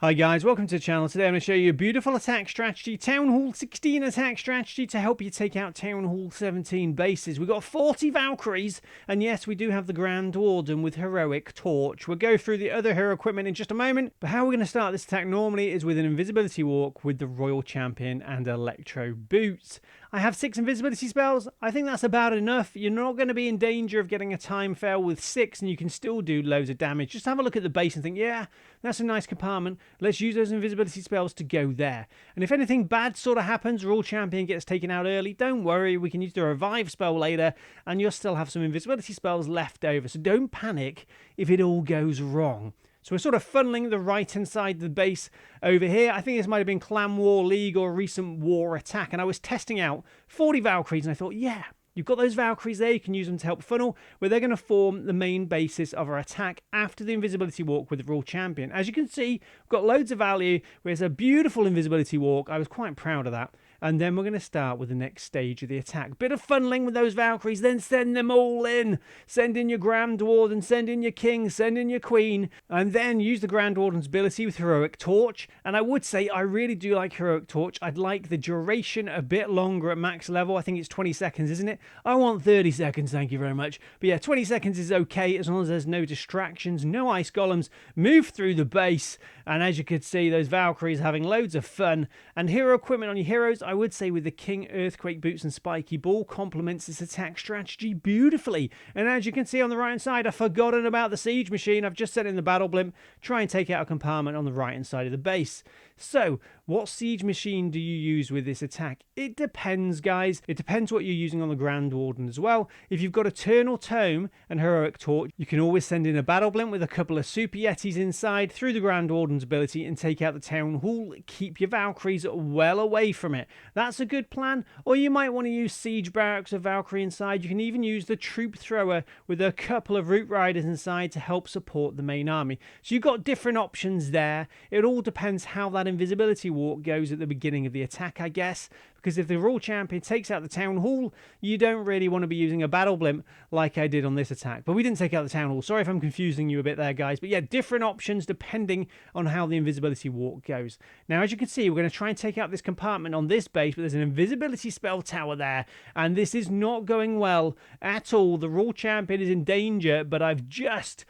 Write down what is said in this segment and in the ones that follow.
Hi guys, welcome to the channel. Today I'm going to show you a beautiful attack strategy, Town Hall 16 attack strategy to help you take out Town Hall 17 bases. We've got 40 Valkyries, and yes, we do have the Grand Warden with Heroic Torch. We'll go through the other hero equipment in just a moment, but how we're going to start this attack normally is with an invisibility walk with the Royal Champion and Electro Boots. I have 6 invisibility spells. I think that's about enough. You're not going to be in danger of getting a time fail with 6, and you can still do loads of damage. Just have a look at the base and think, yeah, that's a nice compartment. Let's use those invisibility spells to go there. And if anything bad sort of happens, Royal Champion gets taken out early, don't worry. We can use the revive spell later, and you'll still have some invisibility spells left over. So don't panic if it all goes wrong. So we're sort of funneling the right-hand side of the base over here. I think this might have been Clan War League or Recent War Attack. And I was testing out 40 Valkyries, and I thought, yeah, you've got those Valkyries there. You can use them to help funnel, where they're going to form the main basis of our attack after the invisibility walk with the Royal Champion. As you can see, we've got loads of value. It's a beautiful invisibility walk. I was quite proud of that. And then we're going to start with the next stage of the attack. Bit of funneling with those Valkyries, then send them all in. Send in your Grand Warden, send in your King, send in your Queen, and then use the Grand Warden's ability with Heroic Torch. And I would say I really do like Heroic Torch. I'd like the duration a bit longer at max level. I think it's 20 seconds, isn't it? I want 30 seconds, thank you very much. But yeah, 20 seconds is okay as long as there's no distractions, no ice golems. Move through the base, and as you could see, those Valkyries having loads of fun. And hero equipment on your heroes, I would say with the King, Earthquake Boots and Spiky Ball complements this attack strategy beautifully. And as you can see on the right hand side, I've forgotten about the Siege Machine. I've just sent in the Battle Blimp, try and take out a compartment on the right hand side of the base. So what Siege Machine do you use with this attack? It depends, guys. It depends what you're using on the Grand Warden as well. If you've got Eternal Tome and Heroic Torch, you can always send in a Battle Blimp with a couple of Super Yetis inside through the Grand Warden's ability and take out the Town Hall. Keep your Valkyries well away from it. That's a good plan. Or you might want to use Siege Barracks of Valkyrie inside. You can even use the Troop Thrower with a couple of Root Riders inside to help support the main army. So you've got different options there. It all depends how that invisibility walk goes at the beginning of the attack, I guess. Because if the Royal Champion takes out the Town Hall, you don't really want to be using a Battle Blimp like I did on this attack. But we didn't take out the Town Hall. Sorry if I'm confusing you a bit there, guys. But yeah, different options depending on how the invisibility walk goes. Now, as you can see, we're going to try and take out this compartment on this base, but there's an invisibility spell tower there. And this is not going well at all. The Royal Champion is in danger, but I've just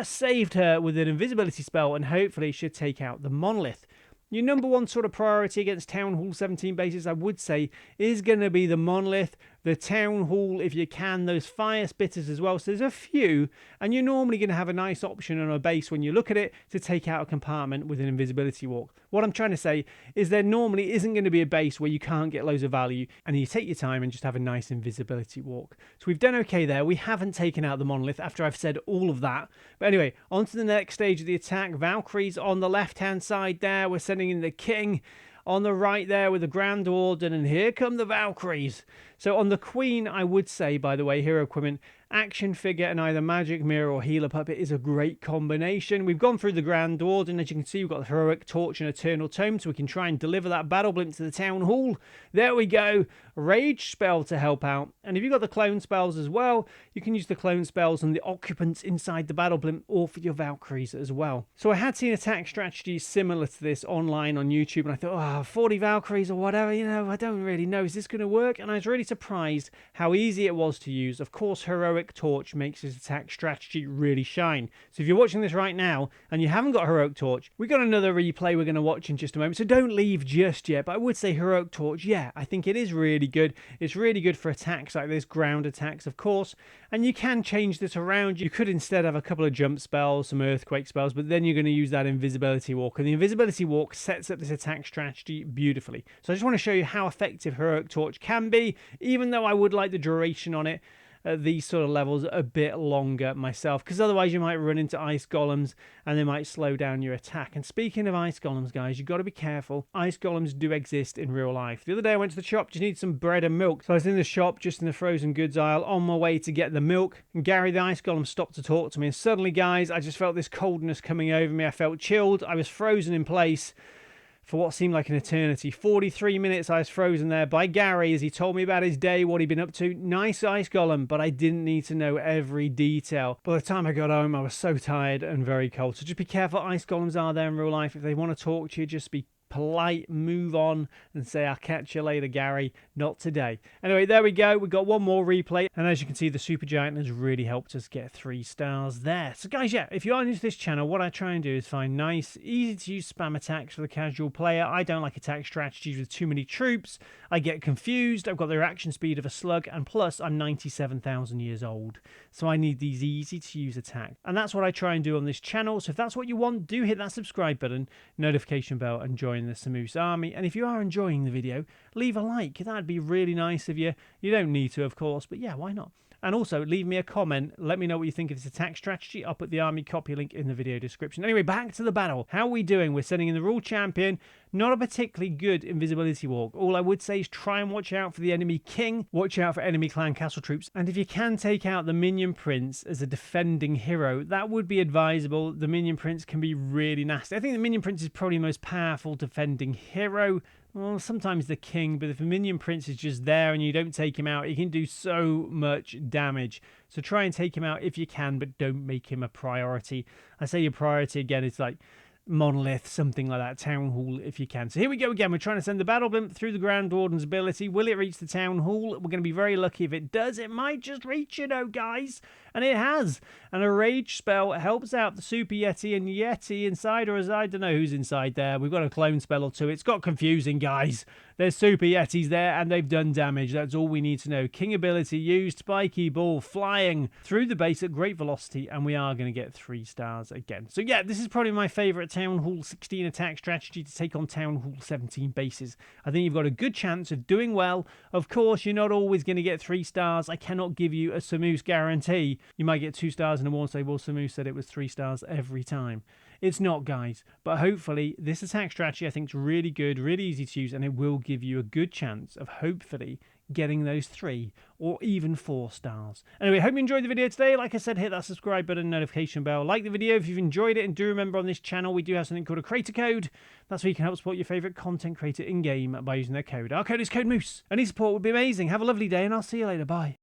saved her with an invisibility spell and hopefully should take out the monolith. Your number one sort of priority against Town Hall 17 bases, I would say, is going to be the monolith, the Town Hall, if you can, those fire spitters as well. So there's a few, and you're normally going to have a nice option on a base when you look at it to take out a compartment with an invisibility walk. What I'm trying to say is there normally isn't going to be a base where you can't get loads of value, and you take your time and just have a nice invisibility walk. So we've done okay there. We haven't taken out the monolith after I've said all of that. But anyway, on to the next stage of the attack. Valkyries on the left-hand side there. We're sending in the King. On the right there with the Grand Warden, and here come the Valkyries. So on the Queen, I would say, by the way, hero equipment, action figure and either magic mirror or healer puppet is a great combination. We've gone through the Grand Warden. As you can see, we've got the Heroic Torch and Eternal Tome, so we can try and deliver that Battle Blimp to the Town Hall. There we go. Rage spell to help out. And if you've got the clone spells as well, you can use the clone spells on the occupants inside the Battle Blimp or for your Valkyries as well. So I had seen attack strategies similar to this online on YouTube, and I thought, 40 Valkyries or whatever, I don't really know. Is this going to work? And I was really surprised how easy it was to use. Of course, Heroic Torch makes this attack strategy really shine. So if you're watching this right now and you haven't got Heroic Torch, we've got another replay we're going to watch in just a moment. So don't leave just yet. But I would say Heroic Torch, yeah, I think it is really good. It's really good for attacks like this, ground attacks, of course. And you can change this around. You could instead have a couple of jump spells, some earthquake spells, but then you're going to use that invisibility walk. And the invisibility walk sets up this attack strategy beautifully. So I just want to show you how effective Heroic Torch can be, even though I would like the duration on it at these sort of levels a bit longer myself, because otherwise you might run into ice golems and they might slow down your attack. And speaking of ice golems, guys, you've got to be careful. Ice golems do exist in real life. The other day I went to the shop, just need some bread and milk. So I was in the shop, just in the frozen goods aisle, on my way to get the milk, and Gary the ice golem stopped to talk to me, and suddenly, guys, I just felt this coldness coming over me. I felt chilled. I was frozen in place. for what seemed like an eternity. 43 minutes I was frozen there by Gary as he told me about his day, what he'd been up to. Nice ice golem, but I didn't need to know every detail. By the time I got home, I was so tired and very cold. So just be careful. Ice golems are there in real life. If they want to talk to you, just be polite, move on and say, I'll catch you later, Gary. Not today. Anyway, there we go. We've got one more replay. And as you can see, the Supergiant has really helped us get 3 stars there. So guys, yeah, if you are new to this channel, what I try and do is find nice, easy to use spam attacks for the casual player. I don't like attack strategies with too many troops. I get confused. I've got the reaction speed of a slug. And plus, I'm 97,000 years old. So I need these easy to use attacks. And that's what I try and do on this channel. So if that's what you want, do hit that subscribe button, notification bell, and join the Samoose army. And if you are enjoying the video, leave a like. That'd be really nice of you. You don't need to, of course, but yeah, why not? And also leave me a comment. Let me know what you think of this attack strategy. I'll put the army copy link in the video description. Anyway, back to the battle. How are we doing? We're sending in the Rule Champion. Not a particularly good invisibility walk. All I would say is try and watch out for the enemy king. Watch out for enemy clan castle troops. And if you can take out the Minion Prince as a defending hero, that would be advisable. The Minion Prince can be really nasty. I think the Minion Prince is probably the most powerful defending hero. Well, sometimes the king, but if the Minion Prince is just there and you don't take him out, he can do so much damage. So try and take him out if you can, but don't make him a priority. I say your priority again is like Monolith, something like that, Town Hall if you can. So here we go again. We're trying to send the Battle Blimp through the Grand Warden's ability. Will it reach the Town Hall? We're going to be very lucky if it does. It might just reach, you know, guys. And it has. And a Rage spell helps out the Super Yeti and Yeti inside, or as I don't know who's inside there. We've got a clone spell or two. It's got confusing, guys. There's Super Yetis there, and they've done damage. That's all we need to know. King ability used, spiky ball flying through the base at great velocity, and we are going to get 3 stars again. So yeah, this is probably my favourite Town Hall 16 attack strategy to take on Town Hall 17 bases. I think you've got a good chance of doing well. Of course, you're not always going to get 3 stars. I cannot give you a Samoose guarantee. You might get 2 stars in a war and say, well, Samoose said it was 3 stars every time. It's not, guys, but hopefully this attack strategy I think is really good, really easy to use, and it will give you a good chance of hopefully getting those 3 or even 4 stars. Anyway, hope you enjoyed the video today. Like I said, hit that subscribe button, notification bell, like the video if you've enjoyed it, and do remember on this channel we do have something called a creator code. That's where you can help support your favourite content creator in-game by using their code. Our code is Code Moose. Any support would be amazing. Have a lovely day, and I'll see you later. Bye.